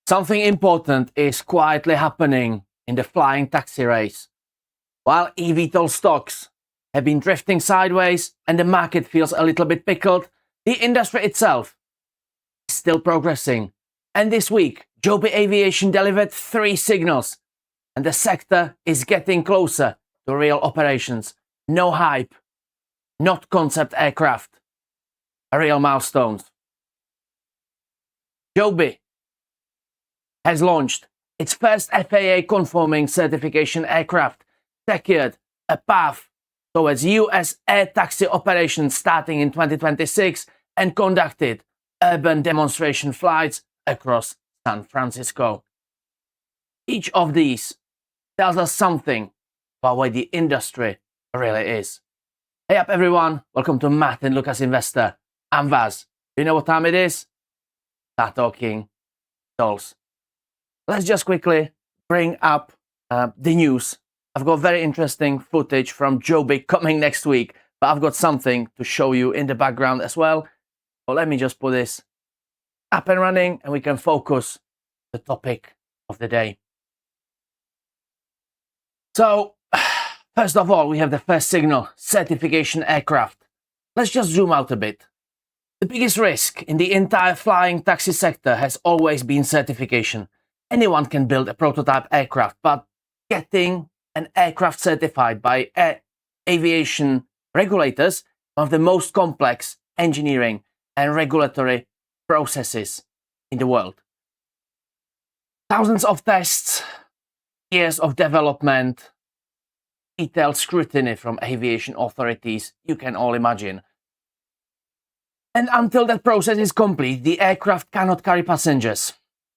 Something important is quietly happening in the flying taxi race. While eVTOL stocks have been drifting sideways and the market feels a little bit pickled, the industry itself is still progressing. And this week, Joby Aviation delivered 3 signals, and the sector is getting closer to real operations. No hype, not concept aircraft, real milestones. Joby has launched its first FAA-conforming certification aircraft, secured a path towards US air taxi operations starting in 2026, and conducted urban demonstration flights across San Francisco. Each of these tells us something about where the industry really is. Hey up everyone, welcome to Martyn Lucas Investor. I'm Vaz. You know what time it is? Start talking dolls. Let's just quickly bring up the news. I've got very interesting footage from Joby coming next week, but I've got something to show you in the background as well. So let me just put this up and running and we can focus the topic of the day. So, first of all, we have the first signal, certification aircraft. Let's just zoom out a bit. The biggest risk in the entire flying taxi sector has always been certification. Anyone can build a prototype aircraft, but getting an aircraft certified by aviation regulators is one of the most complex engineering and regulatory processes in the world. Thousands of tests, years of development, detailed scrutiny from aviation authorities, you can all imagine. And until that process is complete, the aircraft cannot carry passengers.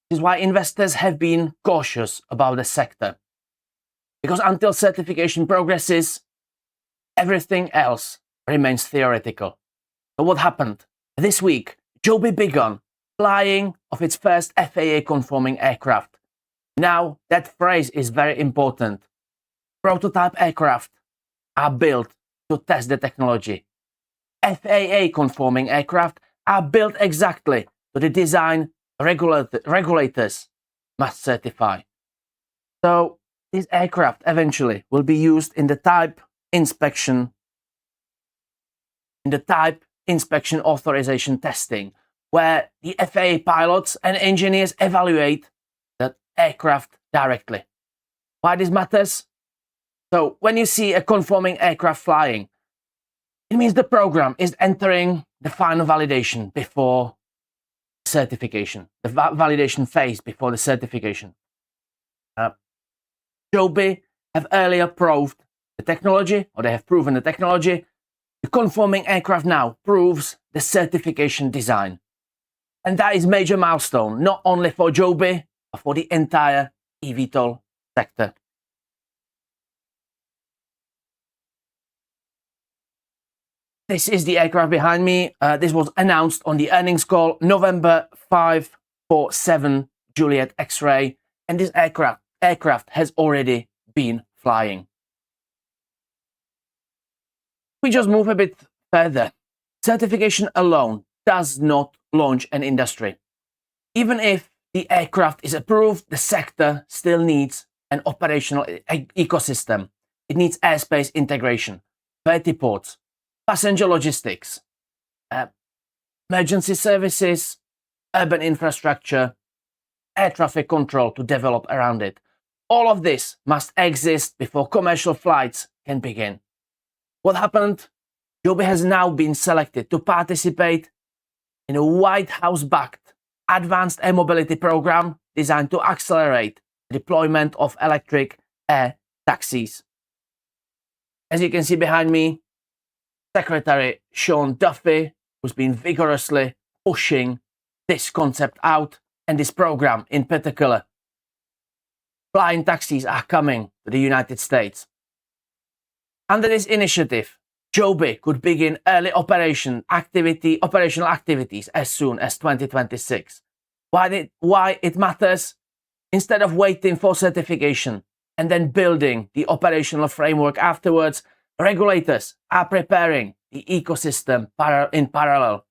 This is why investors have been cautious about the sector. Because until certification progresses, everything else remains theoretical. So what happened? This week, Joby began flying of its first FAA-conforming aircraft. Now, that phrase is very important. Prototype aircraft are built to test the technology. FAA-conforming aircraft are built exactly to the design regulators must certify. So, this aircraft eventually will be used in the type inspection authorization testing, where the FAA pilots and engineers evaluate the aircraft directly. Why this matters? So when you see a conforming aircraft flying, it means the program is entering the final validation before certification, the validation phase before the certification. Joby have earlier proved the technology, or they have proven the technology. The conforming aircraft now proves the certification design. And that is major milestone, not only for Joby, but for the entire eVTOL sector. This is the aircraft behind me. This was announced on the earnings call, November 547 Juliet X-ray, and this aircraft has already been flying. We just move a bit further. Certification alone does not launch an industry. Even if the aircraft is approved, the sector still needs an operational ecosystem. It needs airspace integration, vertiports, passenger logistics, emergency services, urban infrastructure, air traffic control to develop around it. All of this must exist before commercial flights can begin. What happened? Joby has now been selected to participate in a White House-backed advanced air mobility program designed to accelerate the deployment of electric air taxis. As you can see behind me, Secretary Sean Duffy, who's been vigorously pushing this concept out and this program in particular. Flying taxis are coming to the United States. Under this initiative, Joby could begin early operational activities as soon as 2026. Why it matters? Instead of waiting for certification and then building the operational framework afterwards, regulators are preparing the ecosystem in parallel.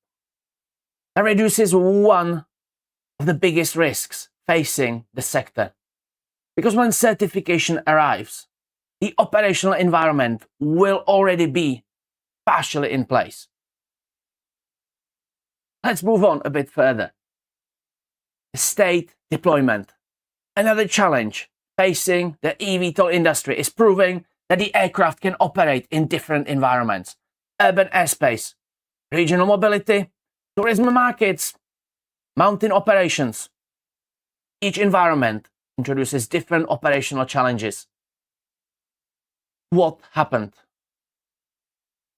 That reduces one of the biggest risks facing the sector. Because when certification arrives, the operational environment will already be partially in place. Let's move on a bit further. State deployment. Another challenge facing the eVTOL industry is proving that the aircraft can operate in different environments. Urban airspace, regional mobility, tourism markets, mountain operations. Each environment introduces different operational challenges. What happened?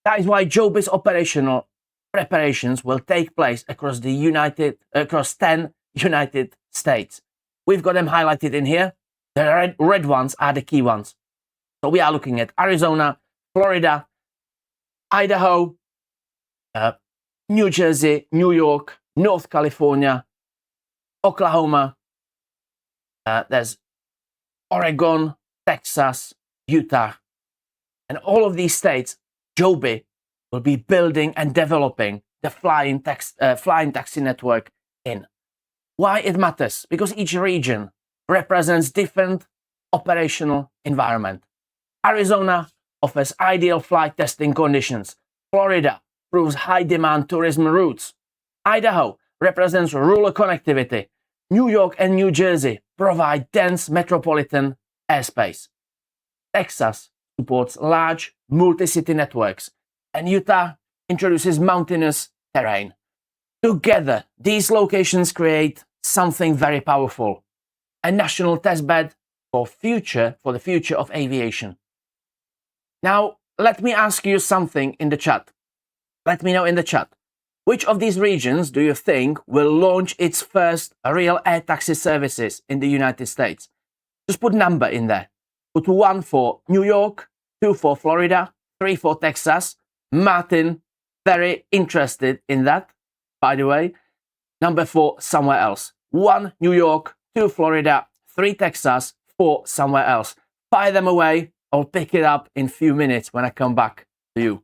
That is why Joby's operational preparations will take place across 10 United States. We've got them highlighted in here. The red ones are the key ones. So we are looking at Arizona, Florida, Idaho, New Jersey, New York, North California, Oklahoma. There's Oregon, Texas, Utah. And all of these states, Joby will be building and developing the flying taxi network in. Why it matters? Because each region represents different operational environment. Arizona offers ideal flight testing conditions. Florida proves high demand tourism routes. Idaho represents rural connectivity. New York and New Jersey provide dense metropolitan airspace. Texas supports large multi-city networks, and Utah introduces mountainous terrain. Together, these locations create something very powerful, a national testbed for the future of aviation. Now, let me ask you something in the chat. Let me know in the chat. Which of these regions do you think will launch its first real air taxi services in the United States? Just put number in there. Put 1 for New York, 2 for Florida, 3 for Texas. Martyn, very interested in that, by the way. Number 4, somewhere else. 1 New York, 2 Florida, 3 Texas, 4 somewhere else. Fire them away. I'll pick it up in a few minutes when I come back to you.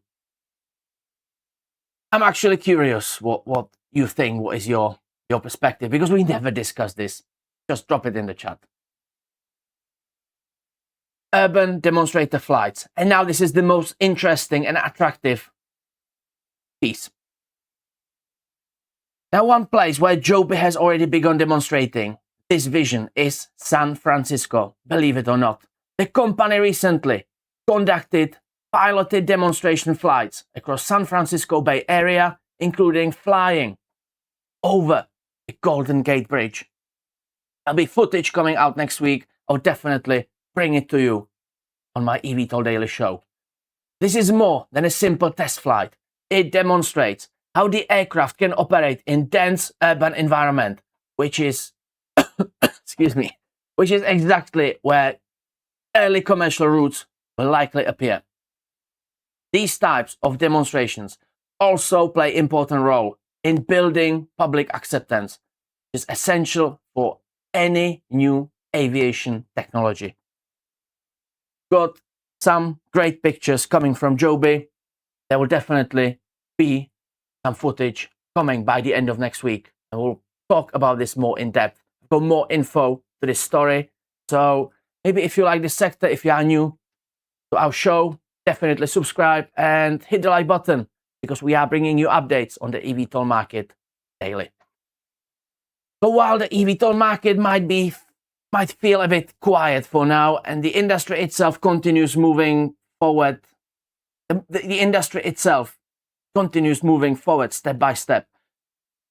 I'm actually curious what you think, what is your perspective, because we never discussed this. Just drop it in the chat. Urban demonstrator flights. And now this is the most interesting and attractive piece. Now, one place where Joby has already begun demonstrating this vision is San Francisco, believe it or not. The company recently conducted piloted demonstration flights across San Francisco Bay Area, including flying over the Golden Gate Bridge. There'll be footage coming out next week. I'll definitely bring it to you on my eVTOL Daily Show. This is more than a simple test flight. It demonstrates how the aircraft can operate in dense urban environment, which is, which is exactly where early commercial routes will likely appear. These types of demonstrations also play an important role in building public acceptance, which is essential for any new aviation technology. Got some great pictures coming from Joby. There will definitely be some footage coming by the end of next week, and we'll talk about this more in depth. I've got more info to this story. So maybe if you like this sector, if you are new to our show, definitely subscribe and hit the like button, because we are bringing you updates on the eVTOL market daily. So while the eVTOL market might feel a bit quiet for now, and the industry itself continues moving forward, the industry itself continues moving forward step by step.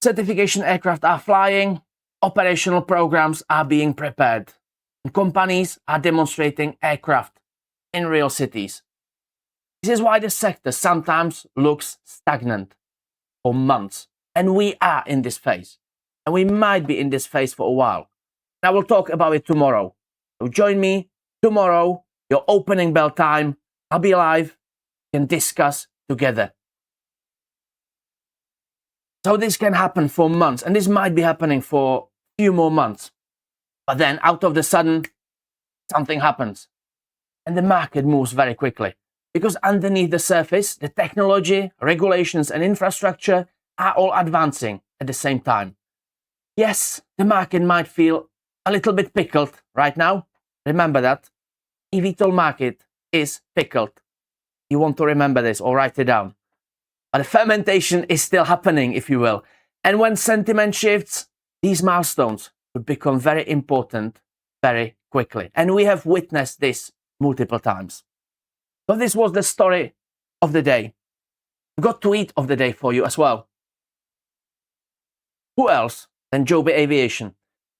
Certification aircraft are flying, operational programs are being prepared, and companies are demonstrating aircraft in real cities. This is why the sector sometimes looks stagnant for months, and we are in this phase, and we might be in this phase for a while. And I will talk about it tomorrow. So join me tomorrow, your opening bell time. I'll be live, we can discuss together. So this can happen for months, and this might be happening for a few more months. But then out of the sudden, something happens, and the market moves very quickly. Because underneath the surface, the technology, regulations, and infrastructure are all advancing at the same time. Yes, the market might feel a little bit pickled right now. Remember that. eVTOL market is pickled. You want to remember this or write it down. But the fermentation is still happening, if you will. And when sentiment shifts, these milestones would become very important very quickly. And we have witnessed this multiple times. So this was the story of the day. We've got tweet of the day for you as well. Who else than Joby Aviation?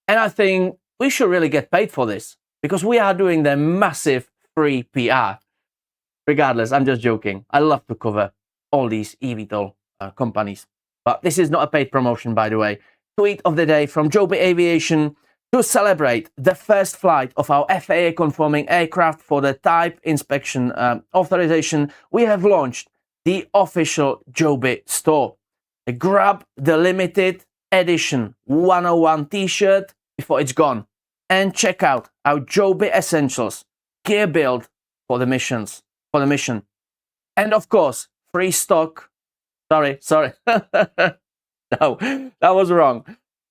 And I think we should really get paid for this because we are doing the massive free PR. Regardless, I'm just joking. I love to cover all these eVTOL companies. But this is not a paid promotion, by the way. Tweet of the day from Joby Aviation. To celebrate the first flight of our FAA-conforming aircraft for the type inspection authorization, we have launched the official Joby store. Grab the limited edition 101 t-shirt before it's gone and check out our Joby Essentials gear build for the mission. And of course, free stock. Sorry. No, that was wrong.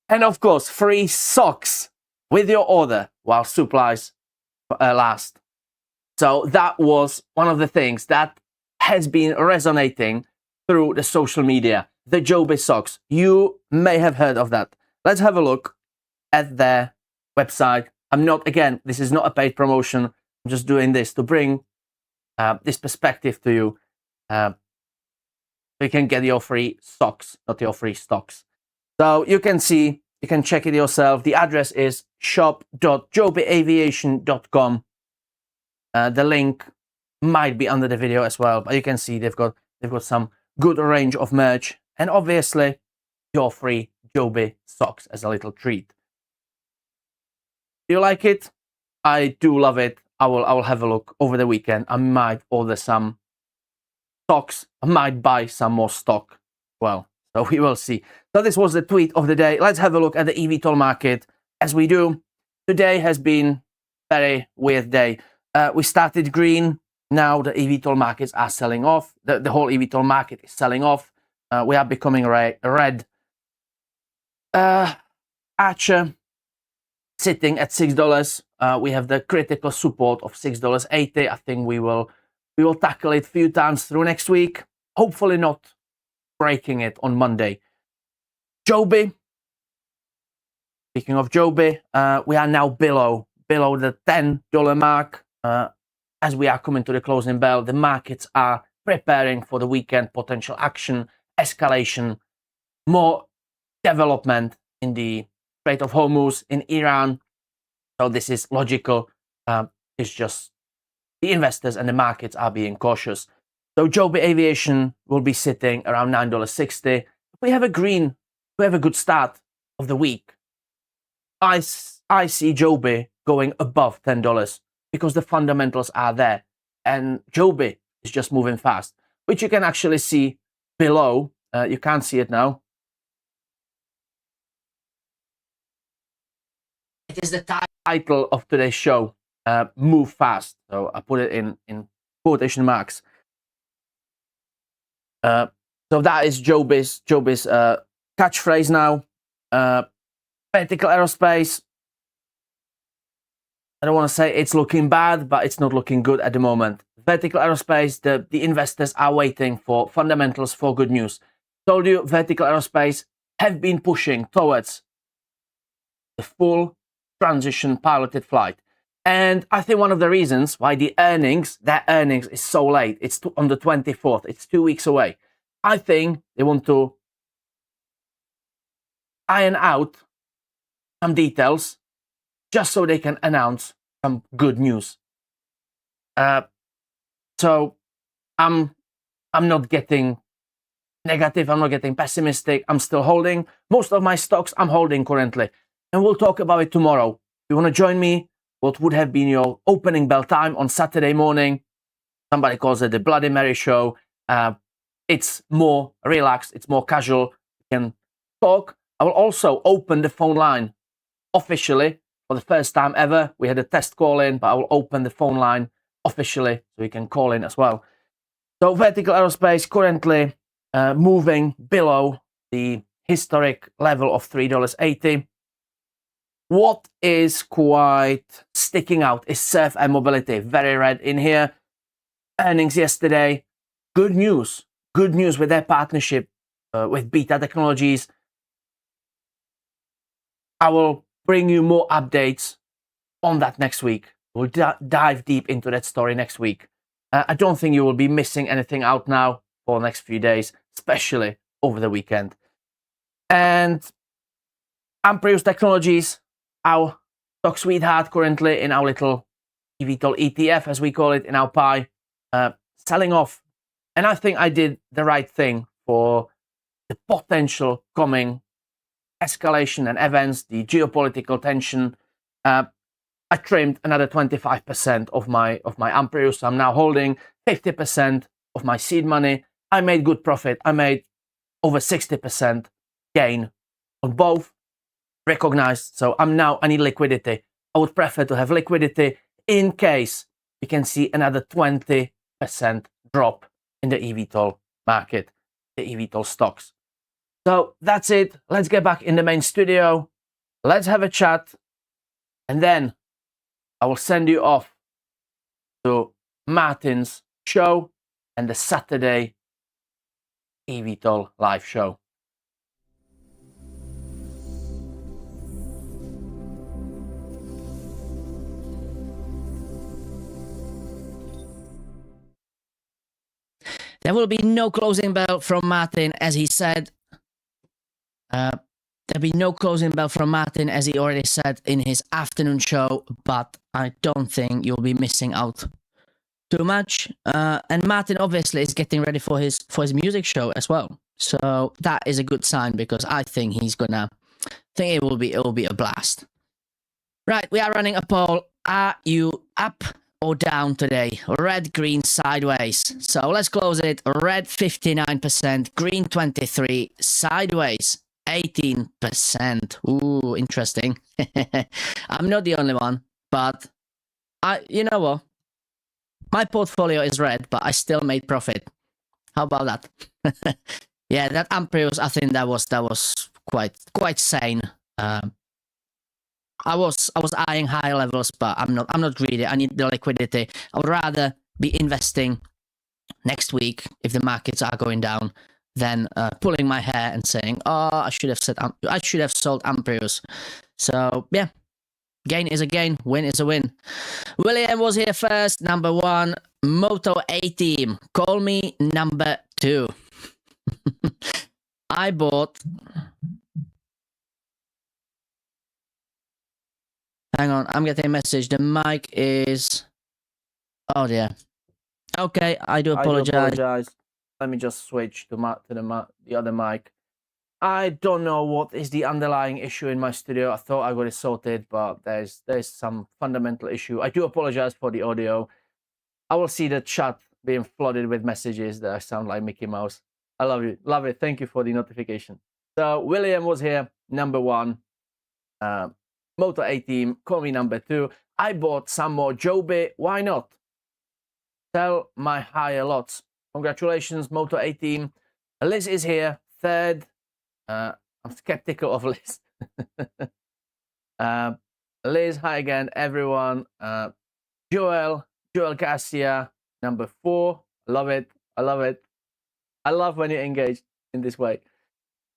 And of course, free socks with your order while supplies last. So that was one of the things that has been resonating through the social media. The Joby socks. You may have heard of that. Let's have a look at their website. Again, this is not a paid promotion. I'm just doing this to bring this perspective to you. So you can get your free socks, not your free stocks. So you can see, you can check it yourself. The address is shop.jobyaviation.com. The link might be under the video as well, but you can see they've got some good range of merch, and obviously your free Joby socks as a little treat. Do you like it? I do love it. I will have a look over the weekend. I might order some stocks. I might buy some more stock. Well, so we will see. So this was the tweet of the day. Let's have a look at the eVTOL market as we do. Today has been a very weird day. We started green. Now the eVTOL markets are selling off. The whole eVTOL market is selling off. We are becoming red. Archer sitting at $6. We have the critical support of $6.80. I think we will tackle it a few times through next week. Hopefully not breaking it on Monday. Joby. Speaking of Joby, we are now below the $10 mark. As we are coming to the closing bell, the markets are preparing for the weekend potential action, escalation, more development in the Strait of Hormuz, in Iran. So this is logical. It's just the investors and the markets are being cautious. So Joby Aviation will be sitting around $9.60. We have a good start of the week. I see Joby going above $10 because the fundamentals are there, and Joby is just moving fast, which you can actually see below. You can't see it now. It is the title of today's show, Move Fast. So I put it in quotation marks. So that is Joby's catchphrase now. Vertical aerospace. I don't want to say it's looking bad, but it's not looking good at the moment. Vertical aerospace, the investors are waiting for fundamentals for good news. Told you, vertical aerospace have been pushing towards the full transition piloted flight. And I think one of the reasons why their earnings is so late, it's on the 24th, it's 2 weeks away. I think they want to iron out some details just so they can announce some good news. So I'm not getting negative, I'm not getting pessimistic, I'm still holding. Most of my stocks I'm holding currently. And we'll talk about it tomorrow. If you want to join me, what would have been your opening bell time on Saturday morning, somebody calls it the Bloody Mary show. It's more relaxed, it's more casual. You can talk. I will also open the phone line officially for the first time ever. We had a test call in, but I will open the phone line officially so you can call in as well. So vertical aerospace currently moving below the historic level of $3.80. What is quite sticking out is Surf Air Mobility, very red in here. Earnings yesterday, good news with their partnership with Beta Technologies. I will bring you more updates on that next week. We'll dive deep into that story next week. I don't think you will be missing anything out now for the next few days, especially over the weekend. And Amprius Technologies, our stock sweetheart currently in our little eVTOL ETF, as we call it in our pie, selling off. And I think I did the right thing for the potential coming escalation and events, the geopolitical tension. I trimmed another 25% of my Amprius. So I'm now holding 50% of my seed money. I made good profit. I made over 60% gain on both. Recognized. So I need liquidity. I would prefer to have liquidity in case we can see another 20% drop in the eVTOL market, the eVTOL stocks. So that's it. Let's get back in the main studio. Let's have a chat. And then I will send you off to Martyn's show and the Saturday eVTOL live show. There will be no closing bell from Martyn, as he said. There'll be no closing bell from Martyn, as he already said in his afternoon show, but I don't think you'll be missing out too much. And Martyn obviously is getting ready for his music show as well. So that is a good sign, because I think it will be a blast. Right, we are running a poll. Are you up or down today? Red, green, sideways. So let's close it. Red 59%, green 23%, sideways 18%. Ooh, interesting. I'm not the only one, but you know what? My portfolio is red, but I still made profit. How about that? Yeah, that Amprius, I think that was quite sane. I was eyeing high levels, but I'm not greedy. I need the liquidity. I would rather be investing next week if the markets are going down than pulling my hair and saying, "Oh, I should have sold Amprius." So yeah, gain is a gain, win is a win. William was here first, number 1. Moto A team, call me number 2. I bought. Hang on, I'm getting a message. The mic is... Oh dear. Okay, I do apologize. Let me just switch to the other mic. I don't know what is the underlying issue in my studio. I thought I got it sorted, but there's some fundamental issue. I do apologize for the audio. I will see the chat being flooded with messages that I sound like Mickey Mouse. I love you. Love it. Thank you for the notification. So William was here, number 1. Moto A team, call me number 2. I bought some more Joby. Why not? Sell my higher lots. Congratulations, Moto A team. Liz is here, 3rd. I'm skeptical of Liz. Liz, hi again, everyone. Joel Garcia, number 4. Love it. I love it. I love when you engage in this way.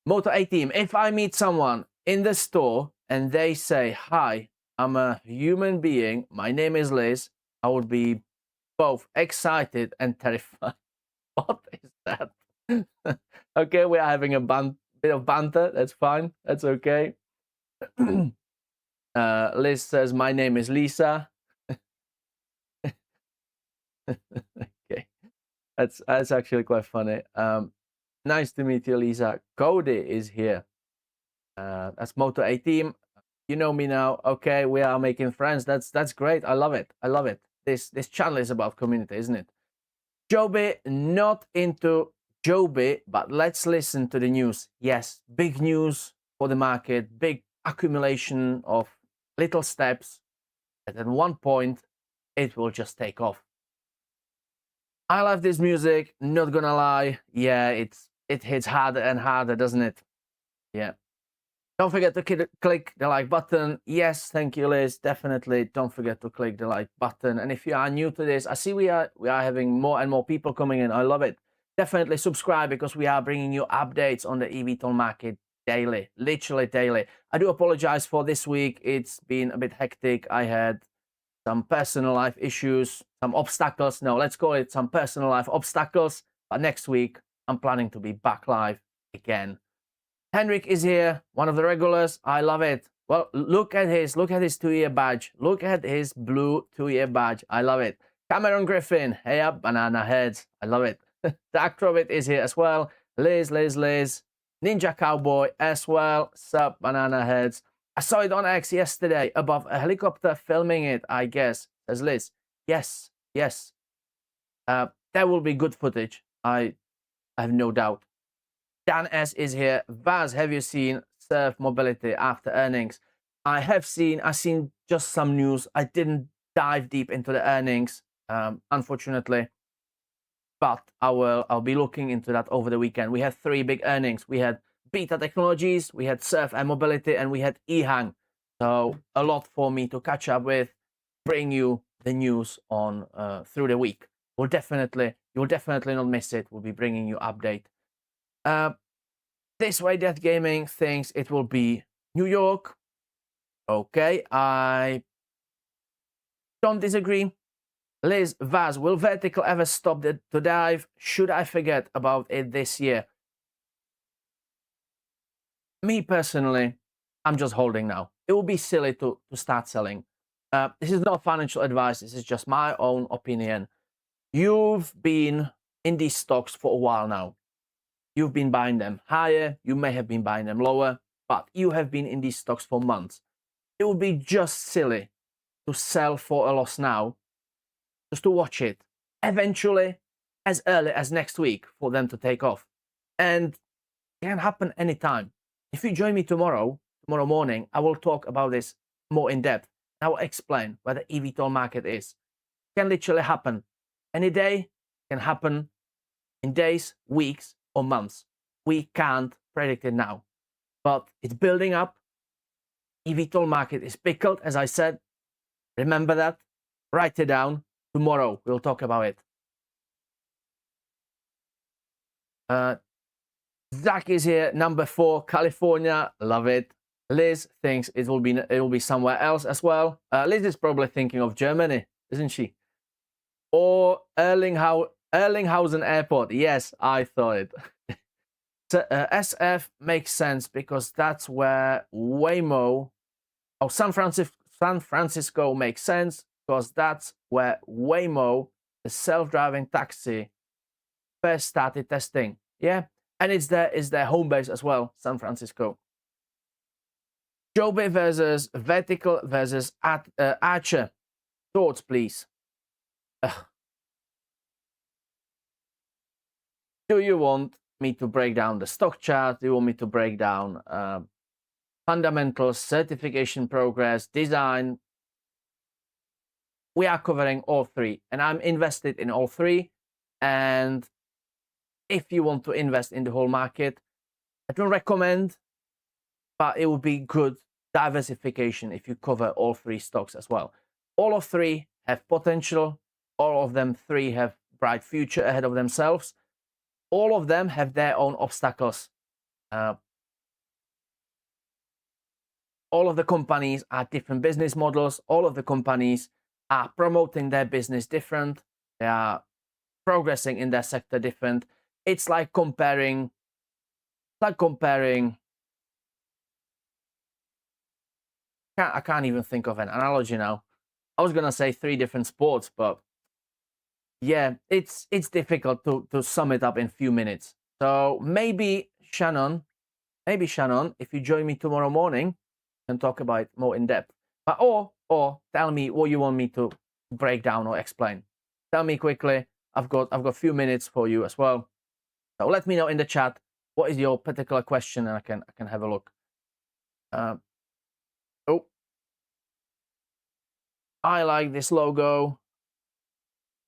Moto A team, if I meet someone in the store and they say, "Hi, I'm a human being. My name is Liz," I would be both excited and terrified. What is that? Okay, we're having a bit of banter. That's fine. That's okay. Liz says, "My name is Lisa." Okay, that's actually quite funny. Nice to meet you, Lisa. Cody is here. That's Moto A team. You know me now. Okay, we are making friends. That's great. I love it. I love it. This channel is about community, isn't it? Joby, not into Joby, but let's listen to the news. Yes, big news for the market, big accumulation of little steps, and at one point it will just take off. I love this music, not gonna lie. Yeah, it hits harder and harder, doesn't it? Yeah. Don't forget to click the like button. Yes, thank you, Liz. Definitely don't forget to click the like button. And if you are new to this, I see we are having more and more people coming in. I love it. Definitely subscribe, because we are bringing you updates on the eVTOL market daily, literally daily. I do apologize for this week. It's been a bit hectic. I had some personal life issues, some obstacles. No, let's call it some personal life obstacles. But next week, I'm planning to be back live again. Henrik is here, one of the regulars. I love it. Well, look at his 2-year badge. Look at his blue 2-year badge. I love it. Cameron Griffin, hey up, banana heads. I love it. Zach Trovit is here as well. Liz. Ninja Cowboy as well. Sup, banana heads. I saw it on X yesterday above a helicopter filming it, I guess, says Liz. Yes. There will be good footage. I have no doubt. Dan S is here. Vaz, have you seen Surf Mobility after earnings? I've seen just some news. I didn't dive deep into the earnings, unfortunately, but I'll be looking into that over the weekend. We had 3 big earnings. We had Beta Technologies, we had Surf and Mobility, and we had eHang. So a lot for me to catch up with, bring you the news on through the week. You'll definitely not miss it. We'll be bringing you update. This way that gaming thinks it will be New York. Okay, I don't disagree. Liz, Vaz, will Vertical ever stop to dive? Should I forget about it this year? Me personally, I'm just holding now. It would be silly to start selling. This is not financial advice. This is just my own opinion. You've been in these stocks for a while now. You've been buying them higher. You may have been buying them lower, but you have been in these stocks for months. It would be just silly to sell for a loss now, just to watch it eventually, as early as next week, for them to take off. And it can happen anytime. If you join me tomorrow morning, I will talk about this more in depth. I will explain where the eVTOL market is. It can literally happen any day. It can happen in days, weeks, or months. We can't predict it now, but it's building up. eVTOL market is pickled, as I said. Remember that. Write it down. Tomorrow we'll talk about it. Zach is here. Number 4, California. Love it. Liz thinks it will be somewhere else as well. Liz is probably thinking of Germany, isn't she? Or Erlinghausen Airport. Yes, I thought it. So, SF makes sense because that's where Waymo. Oh, San Francisco makes sense because that's where Waymo, the self-driving taxi, first started testing. Yeah, and it's their home base as well, San Francisco. Joby versus Vertical versus Archer. Thoughts, please. Do you want me to break down the stock chart? Do you want me to break down fundamentals, certification progress, design? We are covering all 3, and I'm invested in all 3. And if you want to invest in the whole market, I don't recommend, but it would be good diversification if you cover all 3 stocks as well. All of 3 have potential. All of them 3 have bright future ahead of themselves. All of them have their own obstacles. All of the companies are different business models. All of the companies are promoting their business different. They are progressing in their sector different. It's like comparing. I can't even think of an analogy now. I was gonna say 3 different sports, but yeah, it's difficult to sum it up in a few minutes. So maybe Shannon, if you join me tomorrow morning, and talk about it more in depth. But or tell me what you want me to break down or explain. Tell me quickly. I've got a few minutes for you as well. So let me know in the chat what is your particular question, and I can have a look. Oh, I like this logo.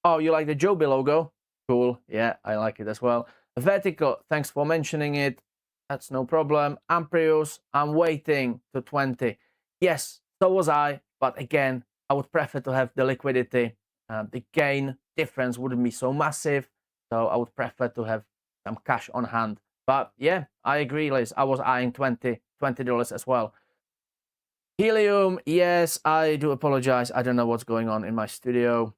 Oh, you like the Joby logo? Cool. Yeah, I like it as well. Vertical, thanks for mentioning it. That's no problem. Amprius, I'm waiting to 20. Yes, so was I. But again, I would prefer to have the liquidity. The gain difference wouldn't be so massive. So I would prefer to have some cash on hand. But yeah, I agree, Liz. I was eyeing $20 as well. Helium, yes, I do apologize. I don't know what's going on in my studio.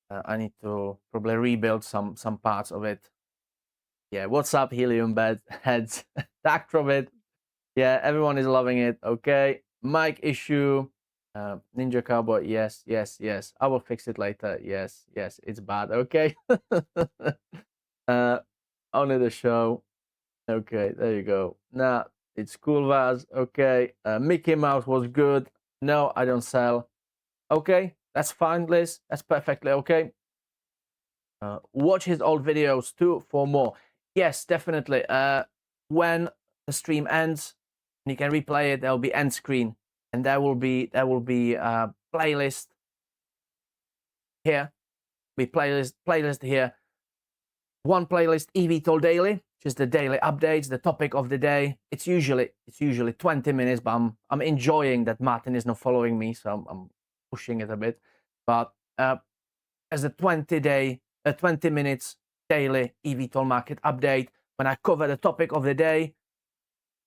I need to probably rebuild some parts of it. Yeah, what's up, Helium bed heads? Back from it. Yeah, everyone is loving it. Okay, mic issue. Ninja Cowboy, yes, yes, yes. I will fix it later. Yes, yes, it's bad. Okay. Only the show. Okay, there you go. Now it's Cool Vaz. Okay, Mickey Mouse was good. No, I don't sell. Okay, that's fine, Liz. That's perfectly okay. Watch his old videos too for more. Yes, definitely. When the stream ends, you can replay it. There will be end screen, and there will be a playlist here. Be playlist here. One playlist, eVTOL Daily, which is the daily updates, the topic of the day. It's usually 20 minutes, but I'm enjoying that Martyn is not following me, so I'm pushing it a bit. But as a 20 minutes daily eVTOL market update, when I cover the topic of the day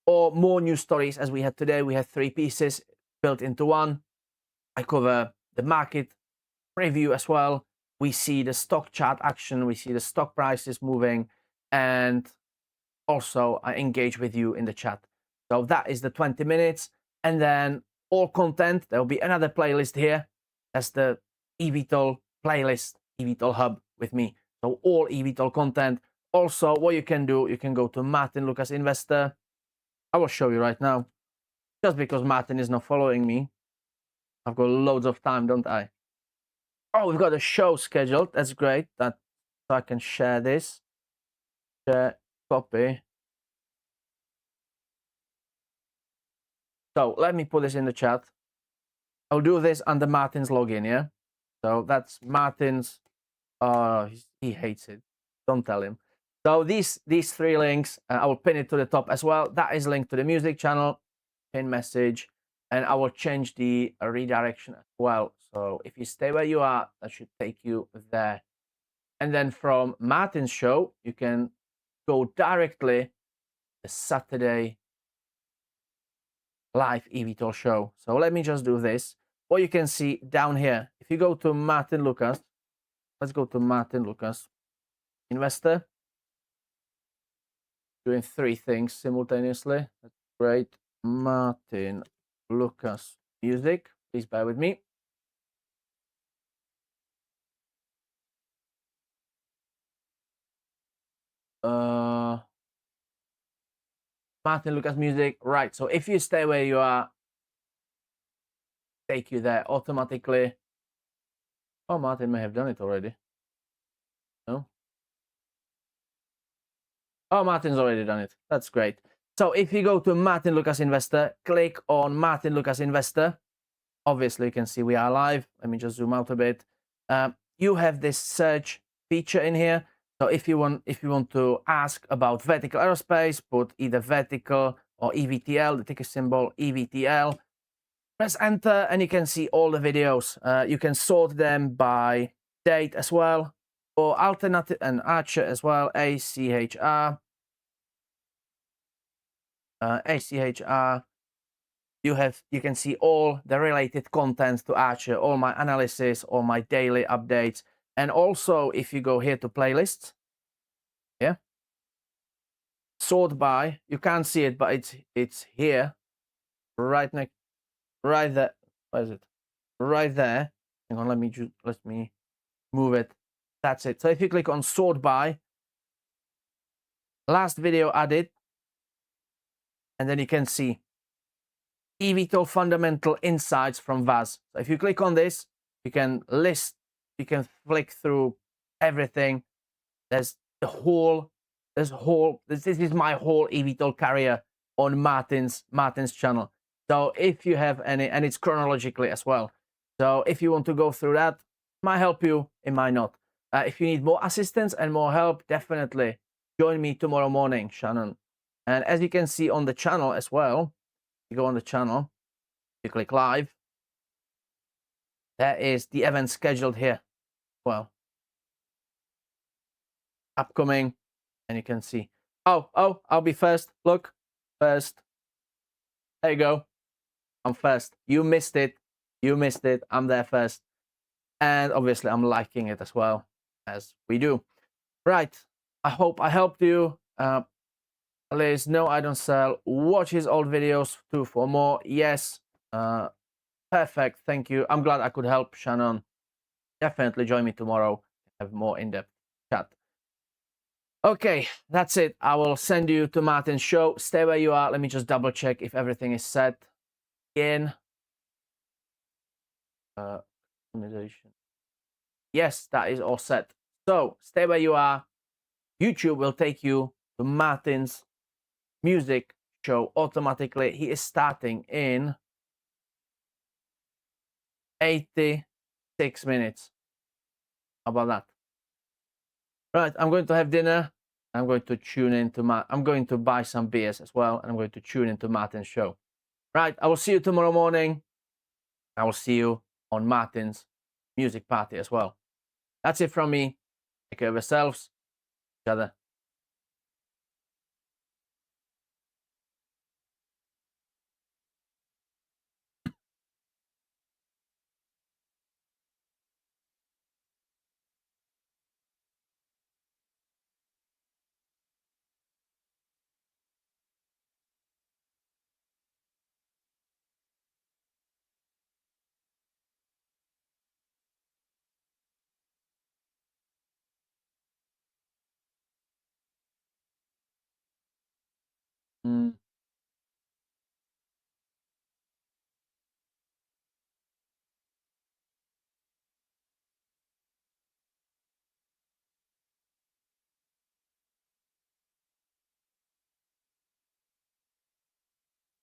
or more news stories as we had today. We had 3 pieces built into one. I cover the market preview as well. We see the stock chart action, we see the stock prices moving, and also I engage with you in the chat. So that is the 20 minutes. And then all content, there will be another playlist here. That's the eVTOL playlist, eVTOL hub with me. So all eVTOL content. Also, what you can do, you can go to Martyn Lucas Investor. I will show you right now. Just because Martyn is not following me. I've got loads of time, don't I? Oh, we've got a show scheduled. That's great. So I can share this. Share, copy. So let me put this in the chat. I'll do this under Martyn's login, yeah? So that's Martyn's. He hates it. Don't tell him. So these 3 links, I will pin it to the top as well. That is linked to the music channel, pin message, and I will change the redirection as well. So if you stay where you are, that should take you there. And then from Martyn's show, you can go directly to Saturday live eVTOL show. So let me just do this. What you can see down here, if you go to Martyn Lucas, let's go to Martyn Lucas Investor. Doing 3 things simultaneously. That's great. Martyn Lucas Music. Please bear with me. Martyn Lucas Music. Right. So if you stay where you are, take you there automatically. Oh, Martyn may have done it already. No? Oh, Martyn's already done it. That's great. So if you go to Martyn Lucas Investor, click on Martyn Lucas Investor. Obviously, you can see we are live. Let me just zoom out a bit. You have this search feature in here. So if you want to ask about vertical aerospace, put either vertical or eVTL, the ticker symbol eVTL. Press enter, and you can see all the videos. You can sort them by date as well, or alternative and Archer as well. ACHR. ACHR. You can see all the related contents to Archer, all my analysis, all my daily updates. And also, if you go here to playlists, yeah, sort by, you can't see it, but it's here, right there. Where is it? Right there. Hang on, let me move it. That's it. So if you click on sort by, last video added, and then you can see eVTOL fundamental insights from Vaz. So if you click on this, you can flick through everything. This is my whole eVTOL career on Martyn's channel. So if you have any, and it's chronologically as well. So if you want to go through that, it might help you, it might not. If you need more assistance and more help, definitely join me tomorrow morning, Shannon. And as you can see on the channel as well, you go on the channel, you click live, there is the event scheduled here. Well, upcoming, and you can see, oh, I'll be first. Look, first. There you go. I'm first. You missed it. You missed it. I'm there first. And obviously, I'm liking it as well, as we do. Right. I hope I helped you. Please, no, I don't sell. Watch his old videos too for more. Yes. Perfect. Thank you. I'm glad I could help, Shannon. Definitely join me tomorrow. Have more in-depth chat. Okay, that's it. I will send you to Martyn's show. Stay where you are. Let me just double check if everything is set. In customization. Yes, that is all set. So stay where you are. YouTube will take you to Martyn's music show automatically. He is starting in 86 minutes. How about that? Right, I'm going to have dinner. I'm going to tune into I'm going to buy some beers as well, and I'm going to tune into Martyn's show. Right, I will see you tomorrow morning. I will see you on Martyn's music party as well. That's it from me. Take care of yourselves, each other. Mm.